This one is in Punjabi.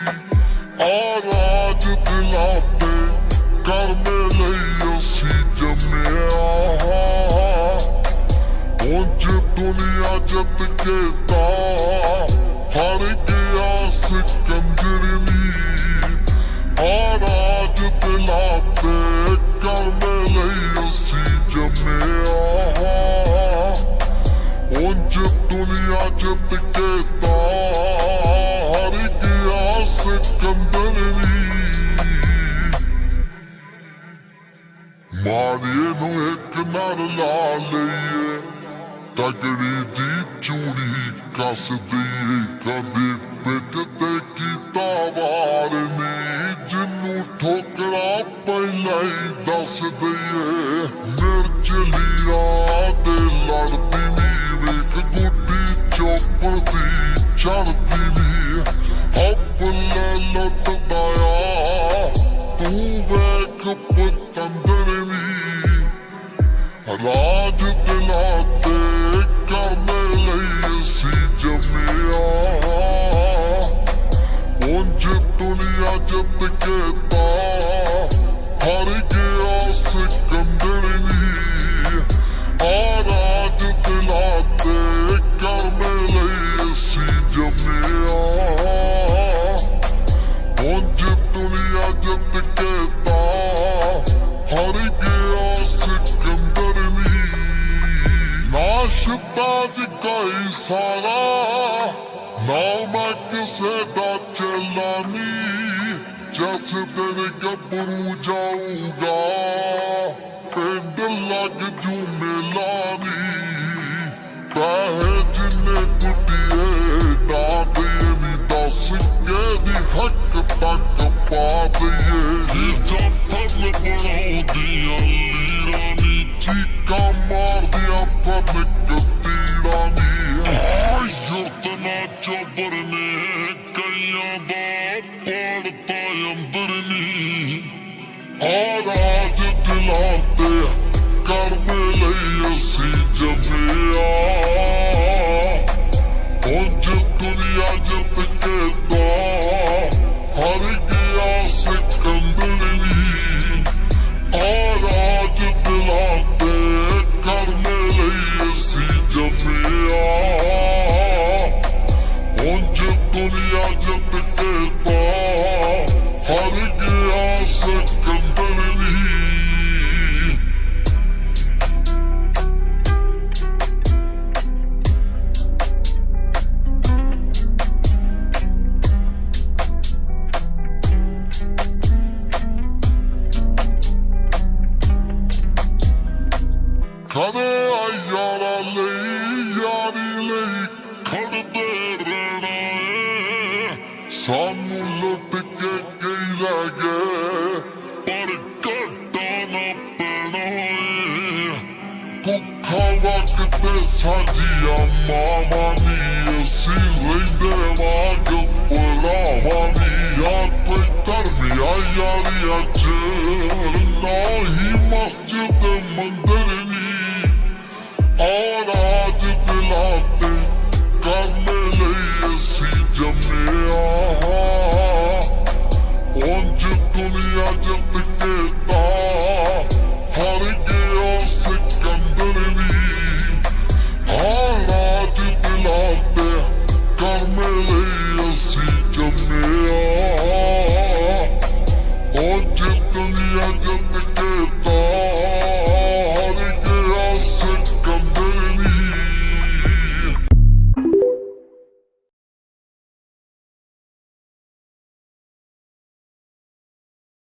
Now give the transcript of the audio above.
ਆਰਾਜ ਦਿਲਾਂ ਤੇ ਕਰਮੇ ਲਈ ਅਸੀਂ ਜੰਮਿਆ। ਉਂਝ ਦੁਨੀਆ ਜਿੱਤ ਕੇ ਤਾਂ ਹਾਰ ਗਿਆ ਸਿਕੰਦਰ ਨੀ। ਆਰਾਜ ਦਿਲਾਂ ਤੇ ਕਰਮੇ ਲਈ ਅਸੀਂ ਜੰਮਿਆ। ਉਂਝ ਦੁਨੀਆ ਜਿੱਤ ਕੇ ਤਾਂ ਹਾਰ ਗਿਆ ਸਿਕੰਦਰ ਨੀ। ਮਾਰੀਏ ਨੂੰ ਇੱਕ ਨਾਲ ਲਾ ਲਈਏ, ਤਗੜੀ ਦੀ ਚੂੜੀ ਕੱਸ ਦਈਏ। ਕਦੇ ਪਿੱਠ ਤੇ ਕੀਤਾ ਵਾਰ ਨੀ, ਜਿਹਨੂੰ ਠੋਕਰਾਂ ਪਹਿਲਾਂ ਹੀ ਦੱਸ ਦਈਏ। ਮਿਰਚ ਲੀਰਾ ਦੇ ਲੜਦੀ ਨੀ, ਵੇਖ ਗੁੱਡੀ ਚੋਪੜ ਦੀ ਚੜਦੀ ਨੀ। ਹੱਬਲ ਲੁੱਟਦਾ ਆ ਤੂੰ ਵੇਖ ਪਤੰਦਰ ਨੀ। ਰਾਜ ਦਿਲਾਂ ਤੇ ਕਰਮੇ ਲਈ ਅਸੀਂ ਜੰਮਿਆ। ਉਂਝ ਦੁਨੀਆ ਜਿੱਤ ਕੇ ਤਾਂ ਹਾਰ ਗਿਆ ਸਿਕੰਦਰ ਨੀ। ਰਾਜ ਦਿਲਾਂ ਤੇ ਕਰਮੇ ਲਈ ਅਸੀਂ ਜੰਮਿਆ। ਉਂਝ ਦੁਨੀਆ ਜਿੱਤ ਕੇ ਤਾਂ ਹਾਰ ਗਿਆ ਸਿਕੰਦਰ ਨੀ। ਨਾਸ਼ਤਾਜ ਕੋਈ ਸਾਰਾ ਨਾ ਮੈਂ ਕਿਸੇ ਦਾ ਚੇਲਾ ਨੀ। ਜਿਸ ਦਿਨ ਗੱਭਰੂ ਜਾਊਗਾ ਪਿੰਡ ਲੱਗ ਜੂ ਮੇਲਾ ਨੀ। ਪੈਸੇ ਜਿੰਨੇ ਕੁੱਟੀਏ ਡਾਦੇ ਨੀ, ਦੱਸ ਕੇ ਦੀ ਹੱਕ ਤੱਕ ਪਾ ਦਈਏ। ਰੀਝਾਂ ਫਲ ਬਣਾਉਂਦੀਆਂ ਲੀਰਾਂ ਨੀ, ਚੀਕਾਂ ਮਾਰਦੀਆਂ ਪਨਕ ਤੀਰਾਂ ਨੀ। ਯੁਰਤ ਨਾ ਚੋਬਰ ਨੇ ਕਈਆਂ ਦਾ ਪੜਤਾ ਅੰਦਰ ਨੀ। ਰਾਜ ਦਿਲਾਂ ਤੇ ਕਰਮੇ ਲਈ ਅਸੀਂ ਜੰਮਿਆ। ਉਂਝ ਦੁਨੀਆ ਜਿੱਤ ਕੇ ਤਾਂ ਹਾਰ ਗਿਆ ਸਿਕੰਦਰ ਨੀ। ਰਾਜ ਦਿਲਾਂ ਤੇ ਕਰਮੇ ਲਈ ਅਸੀਂ ਜੰਮਿਆ। ਉਂਝ ਦੁਨੀਆ ਜਿੱਤ ਕੇ ਤਾਂ ਹਾਰ ਗਿਆ ਸਿਕੰਦਰ ਨੀ। ਕਦੇ ਯਾਰਾਂ ਲਈ ਯਾਰੀ ਲਈ ਖੜਦੇ ਰਹਿਣਾ ਏ। ਸਾਨੂੰ ਲੁੱਟ ਕੇ ਕਈ ਲੈ ਗਏ ਪਰ ਘਾਟਾ ਨਾ ਪੈਣਾ ਏ। ਭੁੱਖਾ ਵਕਤ ਸਾਡੀਆਂ ਮਾਵਾਂ ਨੀ, ਅਸੀਂ ਰਹਿੰਦੇ ਵਾਂਗ ਭਰਾਵਾਂ ਨੀ। ਯਾਰ ਕੋਈ ਧਰਮ ਆ ਯਾਰੀਆਂ ਚ, ਨਾ ਹੀ ਮਸਜਿਦ ਮੰਦਰ